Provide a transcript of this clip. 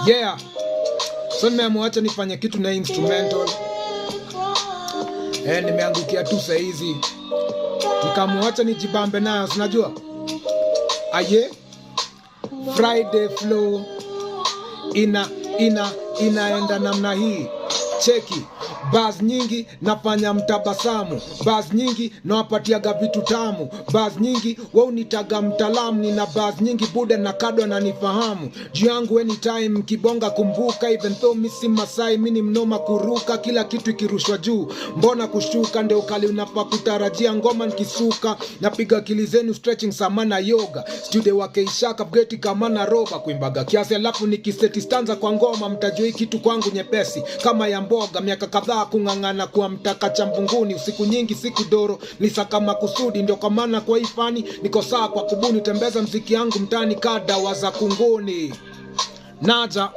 Yeah. So nimeamua nifanye kitu na instrumental. Nimeangukia tu saa hizi. Nikaamua nijibambe nayo, unajua? Aye. Friday flow inaenda namna hii. Cheki. Buzz nyingi nafanya mtabasamu, buzz nyingi nawapatiaga vitu tamu, buzz nyingi wao nitaga mtaalamu, nina buzz nyingi bude na kado na nifahamu juu yangu anytime kibonga kumbuka, even though misi Masai mini mnoma kuruka, kila kitu ikirushwa juu mbona kushuka, ndio ukali unafaa kutarajia ngoma nikisuka, napiga akili zenu stretching samana yoga, studio wake ishaka upgrade kama na roba, kuimbaga kiasi alafu nikiseti stanza kwa ngoma, mtajua kitu kwangu nyepesi kama ya mboga, miaka kadhaa kungangana kwa mtaka cha mbunguni, usiku nyingi siku doro nisaka makusudi, ndio kwa maana kwa ifani niko saa kwa kubuni, tembeza mziki yangu mtani kada waza kunguni naja.